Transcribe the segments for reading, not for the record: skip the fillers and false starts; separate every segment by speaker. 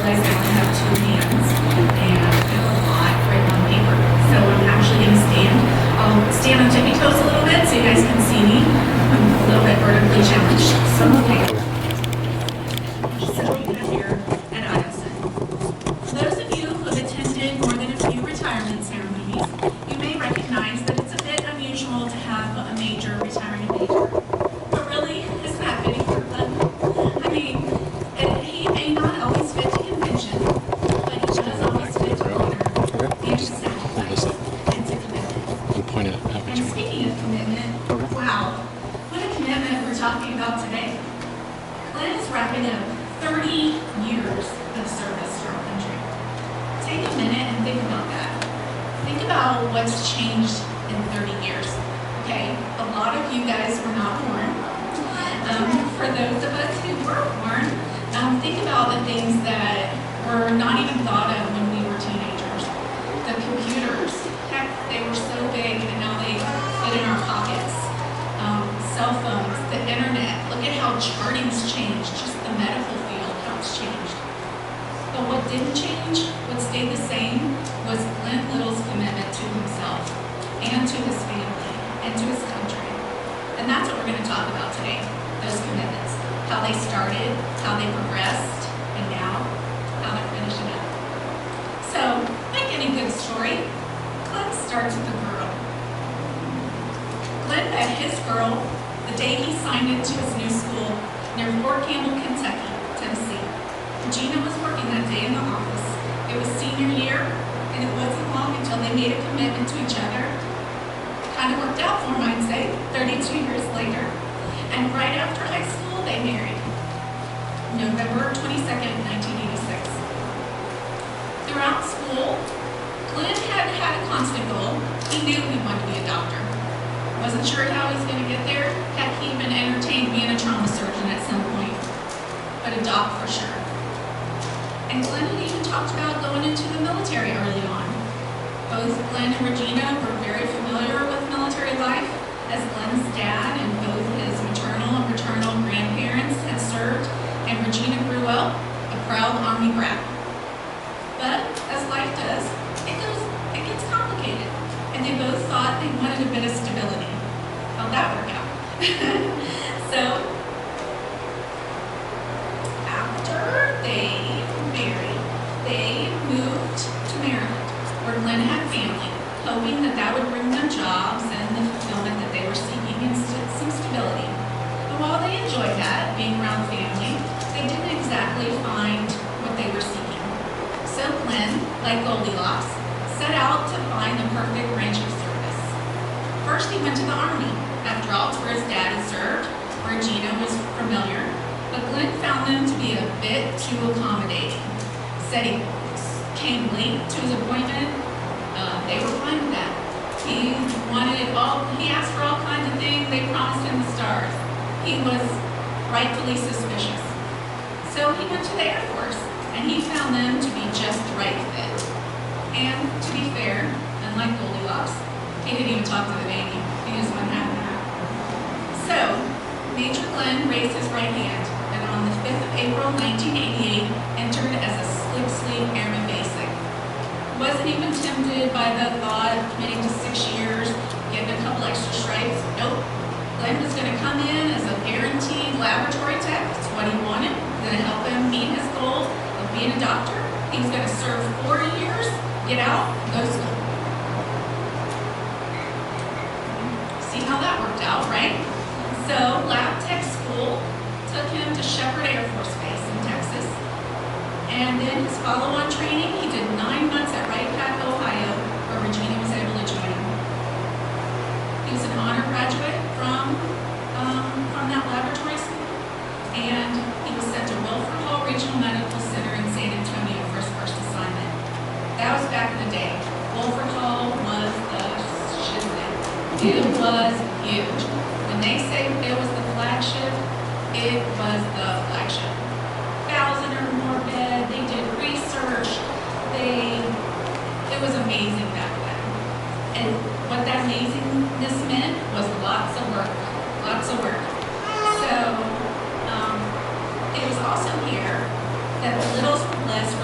Speaker 1: realized I only have two hands and I have a lot written on paper. So I'm actually going to stand. I'll stand on tippy toes a little bit so you guys can see me. I'm a little bit vertically challenged. So okay. So here at ISN. Those of you who have attended more than a few retirement ceremonies, you may recognize that it's a bit unusual to have a major retiring a major. But really, isn't that fitting for Glenn? I mean, he may not always fit to convention, but he does always fit to honor and to sacrifice and to commitment. And speaking of commitment, wow, what a commitment we're talking about today. Glenn is wrapping up 30 years of service to our country. Take a minute and think about that. Think about what's changed in 30 years. Okay, a lot of you guys were not born. For those of us who were born, think about the things that were not even thought of when we were teenagers. The computers, heck, they were so big and now they fit in our pockets. Cell phones, the internet, look at how charting's changed, just the medical field, how it's changed. But what didn't change, what stayed the same, was Glenn Little's commitment to himself and to his family and to his country. And that's what we're going to talk about today, those commitments. How they started, how they progressed, and now how they're finishing up. So, like any good story, Glenn starts with a girl. Glenn met his girl the day he signed into his new school near Fort Campbell, Kentucky, Tennessee. Gina was working that day in the office. It was senior year, and it wasn't long until they made a commitment to each other. Kind of worked out for them, I'd say, 32 years later. And right after high school, they married. November 22nd, 1986. Throughout school, Glenn had a constant goal. He knew he wanted to be a doctor. Wasn't sure how he was going to get there. Heck, he even entertained being a trauma surgeon at some point. But a doc for sure. And Glenn had even talked about going into the military early on. Both Glenn and Regina were very familiar with military life, as Glenn's dad and both his maternal and paternal grandparents had served, and Regina grew up a proud Army brat. But, as life does, it gets complicated, and they both thought they wanted a bit of stability. How'd that work out? So, after they married, they moved to Maryland, where Glenn had family, hoping that would bring them jobs and the fulfillment that they were seeking and some stability. But while they enjoyed that, being around family, they didn't exactly find what they were seeking. So Glenn, like Goldilocks, set out to find the perfect range of service. First, he went to the Army. After all, it's where his dad had served, where Gina was familiar, but Glenn found them to be a bit too accommodating. Said he came late to his appointment. They were fine with that. He asked for all kinds of things. They promised him the stars. He was rightfully suspicious. So he went to the Air Force, and he found them to be just the right fit. And to be fair, unlike Goldilocks, he didn't even talk to the Navy. He just went half and half. So, Major Glenn raised his right hand, and on the 5th of April, 1988, entered as a slip sleeve airman basic. Wasn't even tempted by the thought of committing to 6 years, getting a couple extra stripes. Nope. Glenn was going to come in as a guaranteed laboratory tech. That's what he wanted. Going to help him meet his goal of being a doctor. He was going to serve 4 years, get out, go to school. See how that worked out, right? So, lab tech school took him to Shepherd Air Force Base in Texas. And then his follow-on training, he did 9 months at Wright Pat, Ohio, where Regina was able to join him. He was an honor graduate from that laboratory school, and he was sent to Wilford Hall Regional Medical Center in San Antonio for his first assignment. That was back in the day. Wilford Hall was the shiznit. It was huge. When they say it was the flagship, it was the flagship. 1,000 or more bed, they did research, it was amazing back then. And what that amazingness meant was lots of work. So, it was also here that the Littles were blessed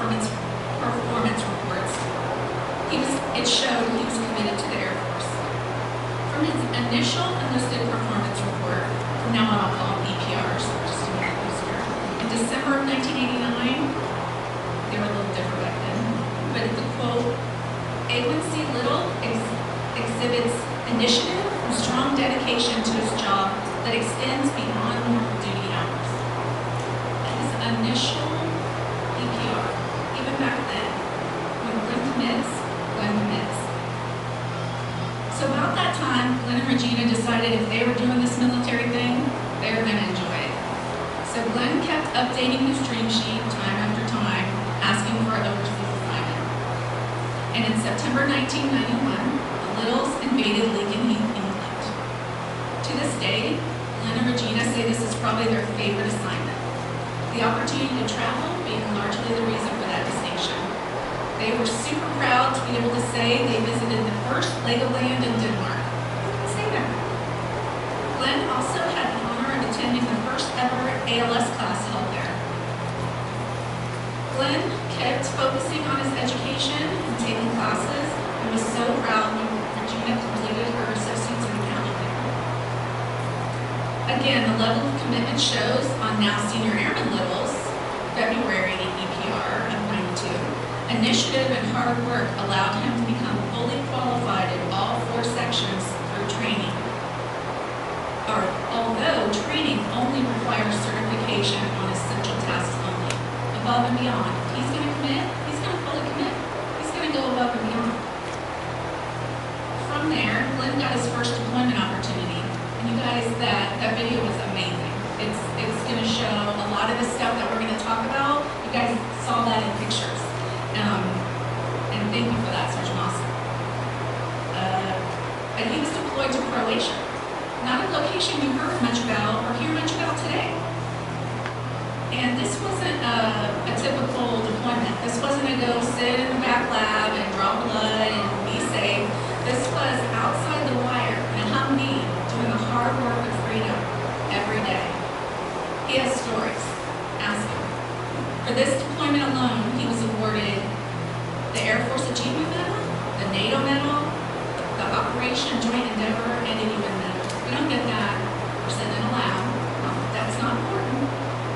Speaker 1: performance reports, it showed he was committed to the Air Force. From his initial enlisted performance report, from now on I'll call them BPRs, just to make it easier. In December of 1989, they were a little different back then, but the quote, A1C Little exhibits initiative and strong dedication to his job that extends beyond normal duty hours. His initial BPR, even back then, when Glenn commits, Glenn commits. So about that time, Glenn and Regina decided if they were doing this military thing, they were going to enjoy it. So Glenn kept updating his dream sheet time after time, asking for an overseas assignment. And in September 1991, the Littles invaded Lincoln Heath, England. To this day, Glenn and Regina say this is probably their favorite assignment. The opportunity to travel being largely the reason for that distinction. They were super proud to be able to say they visited the first Legoland in Denmark. Say that. Glenn also had the honor of attending the first ever ALS class held there. Glenn kept focusing on his education and taking classes and was so proud when Regina completed her associate's in accounting there. Again, the level of commitment shows on now Senior Airman Littles, February EPR of 92. Initiative and hard work allowed him to become fully qualified in all 4 sections through training. Although training only requires certification on essential tasks only, above and beyond. If he's going to commit, he's going to fully commit. He's going to go above and beyond. From there, Glenn got his first deployment opportunity. And you guys, that video was amazing. It's going to show a lot of the stuff that we're going to talk about. You guys saw that in pictures. And thank you for that, Sergeant Moss. And he was deployed to Croatia. Not a location you heard much about or hear much about today. And this wasn't a typical deployment. This wasn't a go sit in the back lab and draw blood and be safe. This was outside the wire in a Humvee doing the hard work of freedom every day. He has stories. Ask him. For this deployment alone, he was awarded the Air Force Achievement Medal, the NATO Medal, the Operation Joint Endeavor, and an UN Medal. We don't get that. We're sitting in a lab. Well, that's not important,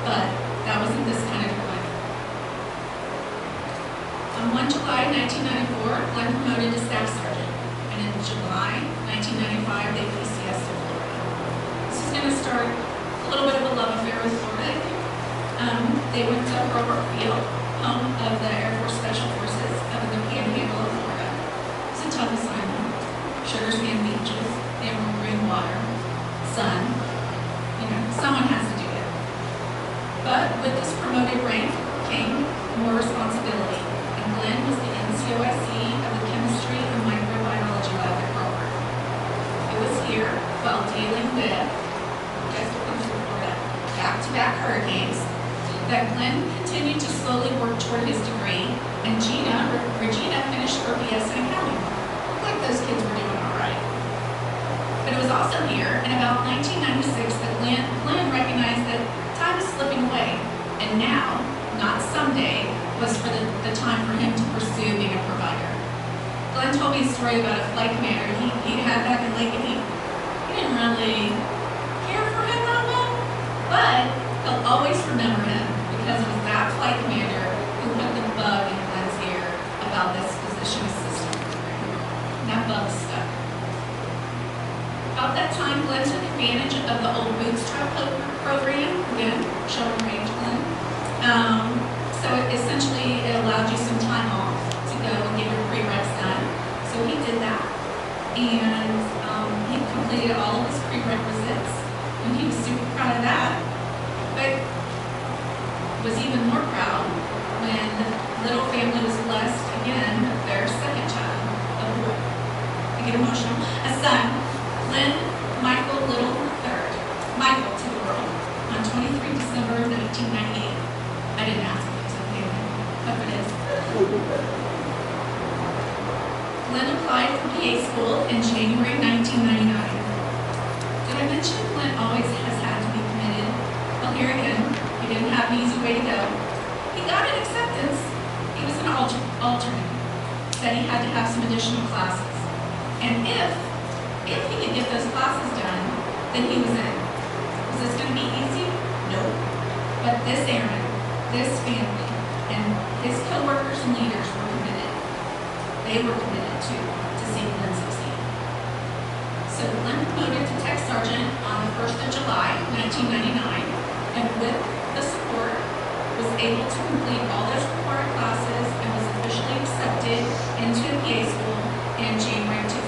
Speaker 1: but that wasn't this kind of deployment. On 1 July 1994, Glenn promoted to Staff Sergeant, and in July 1995, they PCS to Florida. This is going to start a little bit of a love affair with Florida. They went to Robert Field, home of the Air Force Special Forces up in the Panhandle of Florida. It's a tough assignment. Sugar sand beaches, emerald green water, sun. You know, someone has to do it. But with this promoted rank came more responsibility, and Glenn was the NCOSE of the chemistry and microbiology lab at Robert. It was here, while dealing with, guess what comes from Florida, back-to-back hurricanes, that Glenn continued to slowly work toward his degree, and Regina finished her BS in accounting. Looked like those kids were doing all right. But it was also here, in about 1996, that Glenn recognized that time is slipping away, and now, not someday, was for the time for him to pursue being a provider. Glenn told me a story about a flight commander he had back in Lincoln Heath. He didn't really care for him that well, but he'll always remember him because it was that flight commander who put the bug in Glenn's ear about this physician assistant program. And that bug stuck. About that time, Glenn took advantage of the old bootstrap program, again, showing range Glenn. So essentially, it allowed you some time off to go and get your prereqs done. So he did that, and he completed all of his prerequisites, and he was super proud of that. But was even more proud when the little family was blessed again with their second child, a boy. I get emotional. A son, Glenn Michael Little III, Michael to the world, on 23 December 1998. I didn't ask him, so okay, hope it is. Glenn applied for PA school in January 1999. Did I mention Glenn always has had to be committed? Well, here again, he didn't have an easy way to go. He got an acceptance, alternate, said he had to have some additional classes. And if he could get those classes done, then he was in. Was this going to be easy? No. But this airman, this family, and his co-workers and leaders were committed. They were committed to seeing Glenn succeed. So Glenn promoted to tech sergeant on the 1st of July, 1999, and with the support, was able to complete all those required classes and was officially accepted into a PA school in January 2000.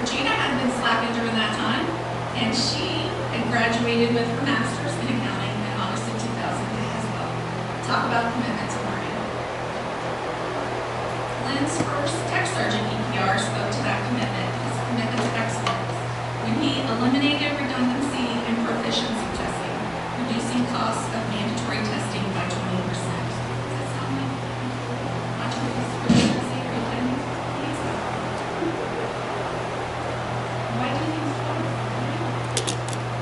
Speaker 1: Regina had been slacking during that time, and she had graduated with her master's in accounting in August of 2000 as well. Talk about commitment to learning. Glenn's first tech sergeant EPR spoke to that commitment, his commitment to excellence, when he eliminated redundancy and proficiency testing, reducing costs of mandatory testing by 20%. Does that sound like much of this proficiency or redundancy? Why do you think so?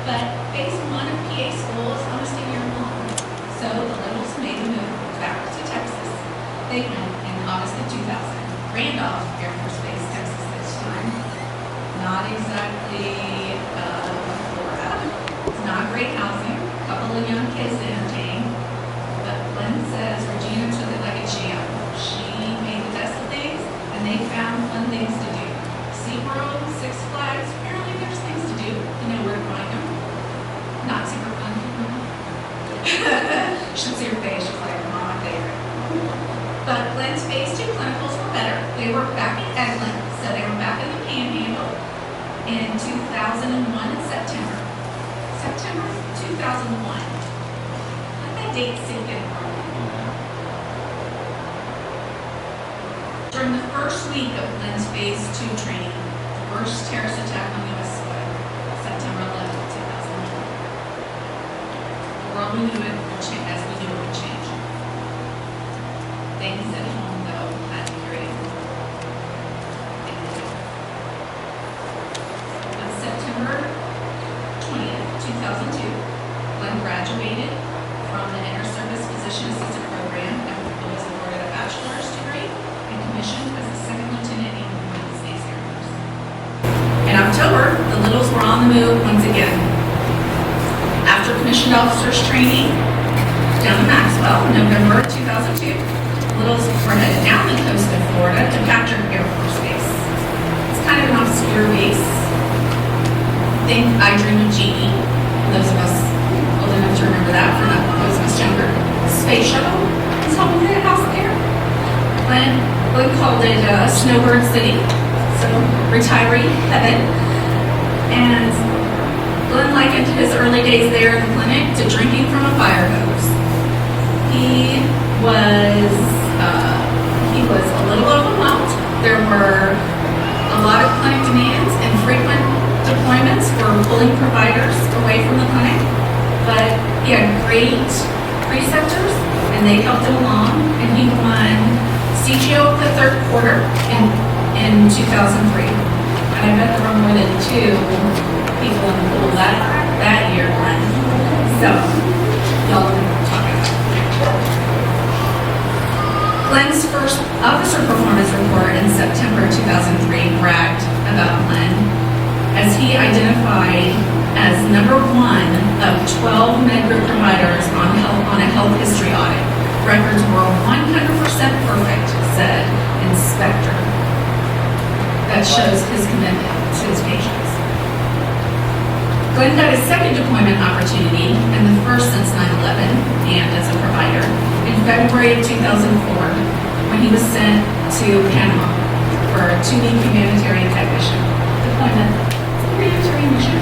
Speaker 1: But phase 1 of PA school is almost a year long, so the Littles made a move back to Texas. They went in August of 2000. Randolph Air Force Base, Texas this time. Not exactly Florida. It's not great housing. A couple of young kids to entertain. But Glenn says Regina took it like a champ. She made the best of things, and they found fun things to do. SeaWorld, Six Flags, apparently there's things to do. You know where to find them. Not super fun. Should see her face. She's like, not my favorite. But Glenn's phase 2 clinicals were better. They were back in Edmond, so they were back in the Panhandle in 2001 in September. September 2001. Let that date sink in for a minute. During the first week of Glenn's phase 2 training, the worst terrorist attack on U.S. soil, September 11, 2001. The world we knew it would change, as we knew it would change. Things at home, though, had to be great. On September 20th, 2002, Glenn graduated from the Inter-Service Physician Assistant Program and was awarded a bachelor's degree and commissioned as a second lieutenant in the United States Air Force. In October, the Littles were on the move once again. After commissioned officers training down in Maxwell in November 2002, Littles were headed down the coast of Florida to Patrick Air Force Base. It's kind of an obscure base. Think I Dream of Jeannie. Those of us old enough to remember that, for those of us younger. Space shuttle is home to the house there. Glenn called it Snowbird City, so retiree heaven. And Glenn likened his early days there in the clinic to drinking from a fire hose. He was a little overwhelmed. There were a lot of clinic demands and frequent deployments were pulling providers away from the clinic, but he had great preceptors and they helped him along, and he won CGO of the third quarter in 2003. And I bet there were more than 2 people in the pool that year, Glenn. So, y'all know what I'm talking about. Glenn's first officer performance report in September 2003 bragged about Glenn as he identified as number 1 of 12 med group providers on a health history audit. Records were 100% perfect, said inspector. That shows his commitment to his patients. Glenn got his second deployment opportunity and the first since 9/11 and as a provider in February of 2004 when he was sent to Panama for a 2-week humanitarian technician deployment. Humanitarian mission.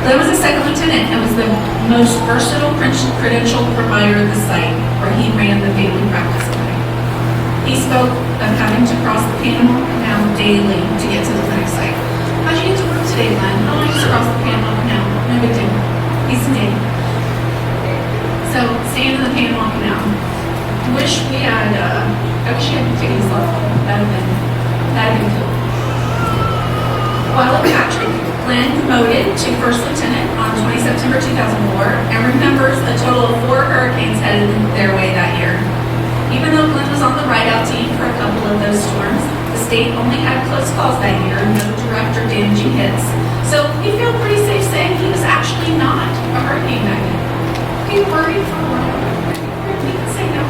Speaker 1: Glenn was a second lieutenant and was the most versatile credentialed provider of the site where he ran the family practice clinic. He spoke of having to cross the Panama Canal daily to get to the clinic site. How'd you get to work today, Glenn? How long is across the Panama Canal? No big deal. Piece of day. So, staying in the Panama Canal. I wish you had taken a cell phone. That'd have been cool. While at Patrick, Glenn promoted to first lieutenant on 20 September 2004 and remembers a total of 4 hurricanes headed their way that year. Even though Glenn state only had close calls that year, no direct or damaging hits. So we feel pretty safe saying he was actually not a hurricane magnet. We worried for a while. We can say no.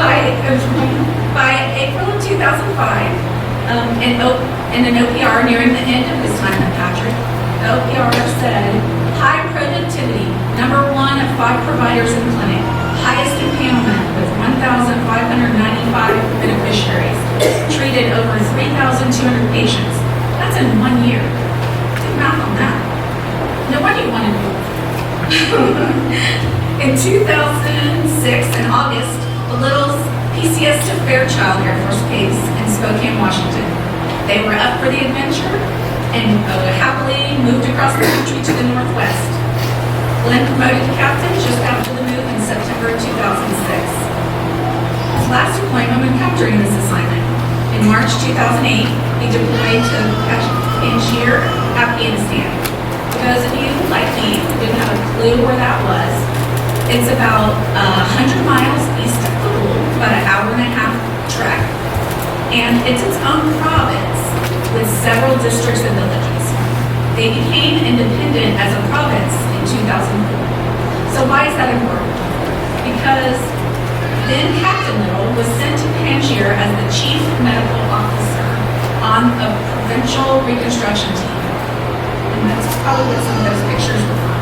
Speaker 1: By April of 2005, in an OPR nearing the end of his time at Patrick, the OPR said, high productivity, number 1 of 5 providers in clinic, highest empanelment with 1,595 beneficiaries, treated over 3,200 patients. That's in 1 year. Do math on that. No wonder you want to move. In 2006, in August, the Littles PCS to Fairchild Air Force Base in Spokane, Washington. They were up for the adventure and happily moved across the country to the Northwest. Glenn promoted to captain just after the move in September 2006. His last deployment would come during this assignment. In March 2008, he deployed to Panjshir, Afghanistan. For those of you like me who didn't have a clue where that was, it's about 100 miles east of Kabul, about an hour and a half trek. And it's its own province with several districts and villages. They became independent as a province in 2004. So why is that important? Because then Captain Little was sent to Panjshir as the chief medical officer on a provincial reconstruction team. And that's probably what some of those pictures were from.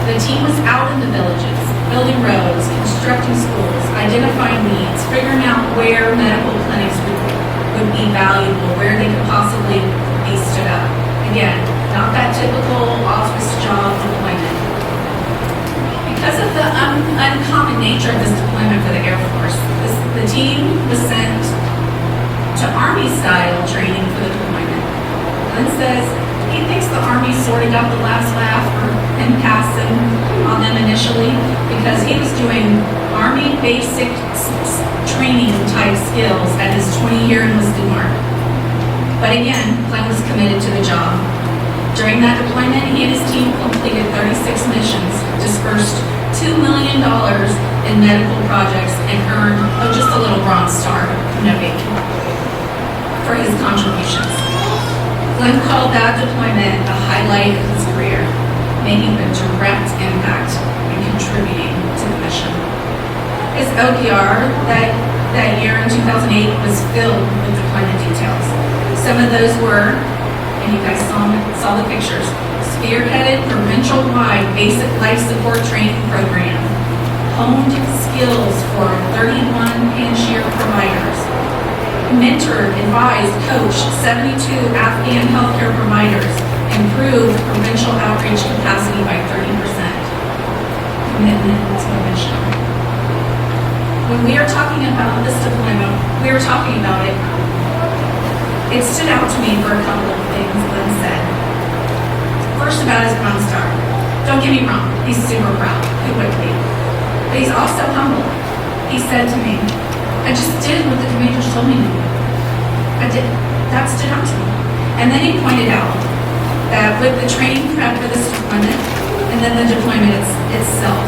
Speaker 1: The team was out in the villages, building roads, constructing schools, identifying needs, figuring out where medical clinics would be valuable, where they could possibly be stood up. Again, not that typical office job deployment. Because of the uncommon nature of this deployment for the Air Force, the team was sent to Army-style training for the deployment. Glenn says he thinks the Army sort of got the last laugh and passing on them initially because he was doing Army basic training type skills at his 20-year enlisted mark. But again, Glenn was committed to the job. During that deployment, he and his team completed 36 missions, dispersed $2 million in medical projects, and earned just a little Bronze Star, no biggie, for his contributions. Glenn called that deployment a highlight of his career, making a direct impact and contributing to the mission. His OPR that year in 2008 was filled with deployment details. Some of those were, and you guys saw the pictures, spearheaded provincial-wide basic life support training program, honed skills for 31 Panjshir providers, mentored, advised, coached 72 Afghan healthcare providers, improved provincial outreach capacity by 30%. Commitment to the mission. When we are talking about this deployment, we are talking about it. It stood out to me for a couple of things Glenn said. First, about his Bronze Star. Don't get me wrong, he's super proud. Who wouldn't be? But he's also humble. He said to me, I just did what the commanders told me to do. I did. That stood out to me. And then he pointed out that with the training prep for this deployment, and then the deployment itself,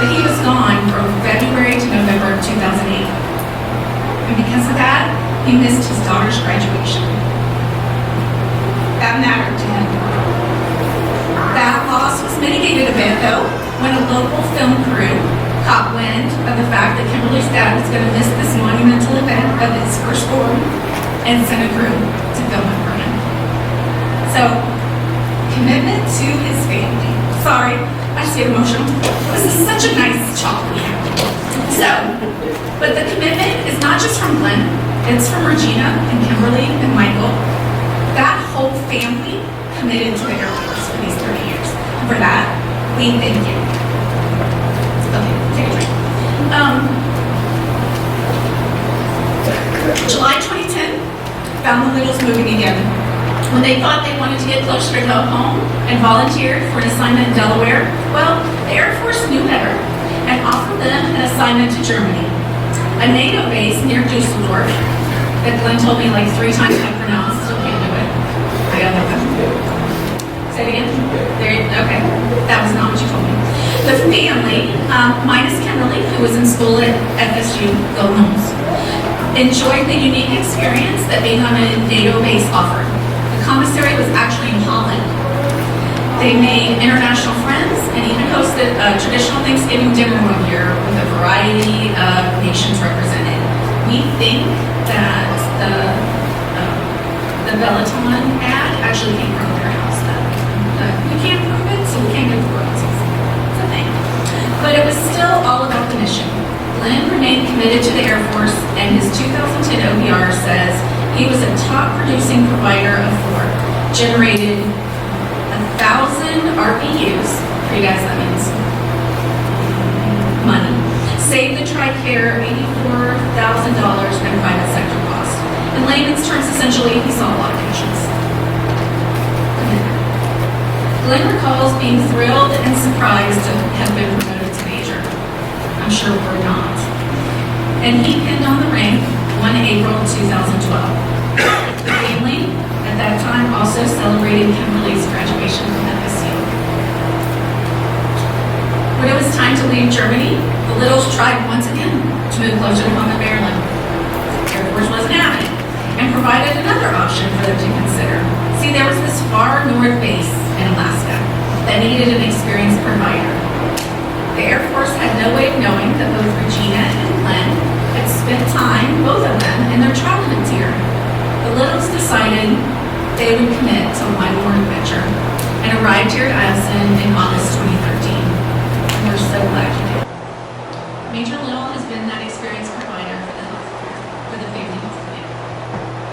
Speaker 1: that he was gone from February to November of 2008. And because of that, he missed his daughter's graduation. That mattered to him. That loss was mitigated a bit, though, when a local film crew caught wind of the fact that Kimberly's dad was going to miss this monumental event of his first born and sent a crew to film it for him. So, commitment to his family. Sorry, I just get emotional. This is such a nice chocolate. So, but the commitment is not just from Glenn, it's from Regina and Kimberly and Michael. That whole family committed to the Air Force for these 30 years. For that, we thank you. Okay, take a drink. July 2010 found the Littles moving again. When they thought they wanted to get closer to home and volunteered for an assignment in Delaware, well, the Air Force knew better and offered them an assignment to Germany, a NATO base near Dusseldorf that Glenn told me like 3 times I pronounced. Still can't do it. I got that. Say it again. Okay, that was not what you told me. The family, minus Kimberly, who was in school at FSU, go homes, enjoyed the unique experience that being on a NATO base offered. The commissary was actually in Holland. They made international friends and even hosted a traditional Thanksgiving dinner one year with a variety of nations represented. We think that the Peloton ad actually came from their house, but we can't prove it, so we can't get the royalties. It's a thing. But it was still all about the mission. Glenn remained committed to the Air Force, and his 2010 OBR says he was a top producing provider of Ford, generated 1,000 RPUs, for you guys that means money, saved the TRICARE $84,000 in private sector costs. In layman's terms, essentially, he saw a lot of patients. Glenn recalls being thrilled and surprised to have been promoted to major. I'm sure we're not. And he pinned on the ring 1 April 2012. The family at that time also celebrated Kimberly's graduation from FSU. When it was time to leave Germany, the Littles tried once again to move closer to home in Maryland. Air Force wasn't having it and provided another option for them to consider. See, there was this far north base in Alaska that needed an experienced provider. The Air Force had no way of knowing that both Regina and Glenn had spent time, both of them, in their childhoods here. The Littles decided they would commit to a one-more adventure and arrived here at Addison in August 2013. And we're so glad you did. Major Little has been that experienced provider for the healthcare, for the family health clinic.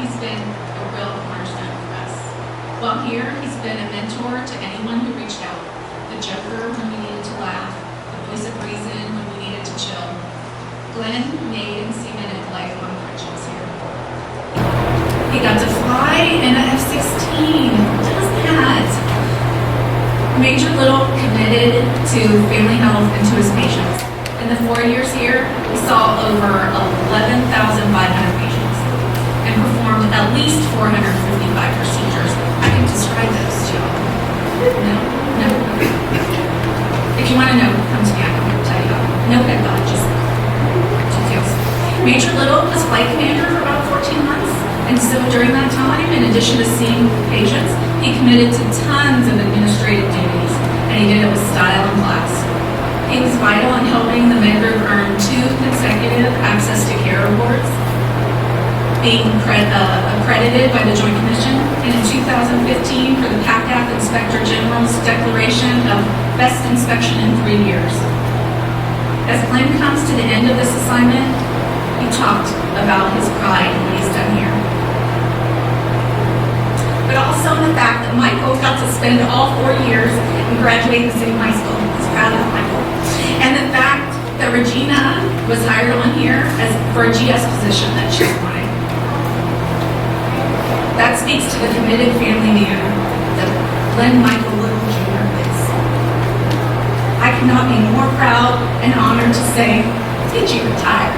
Speaker 1: He's been a real cornerstone for us. While here, he's been a mentor to anyone who reached out, the joker when we needed to laugh, voice of reason when we needed to chill. Glenn made and cemented lifelong friendships here. He got to fly in a F-16. Just that. Major Little committed to family health and to his patients. In the 4 years here, he saw over 11,500 patients and performed at least 455 procedures. I can describe those to y'all. No. If you want to know, come to me, I can tell you. No head thought, just details. Major Little was flight commander for about 14 months, and so during that time, in addition to seeing patients, he committed to tons of administrative duties, and he did it with style and class. He was vital in helping the Med Group earn 2 consecutive Access to Care awards, being accredited by the Joint Commission, and in 2015 for the PACAP Inspector General's declaration of Best Inspection in 3 years. As Glenn comes to the end of this assignment, he talked about his pride in what he's done here. But also in the fact that Michael got to spend all 4 years and graduate the same high school. He's proud of Michael. And the fact that Regina was hired on here for a GS position that she wanted. That speaks to the committed family man that Glenn Michael Little Jr. is. I cannot be more proud and honored to say, did you retire?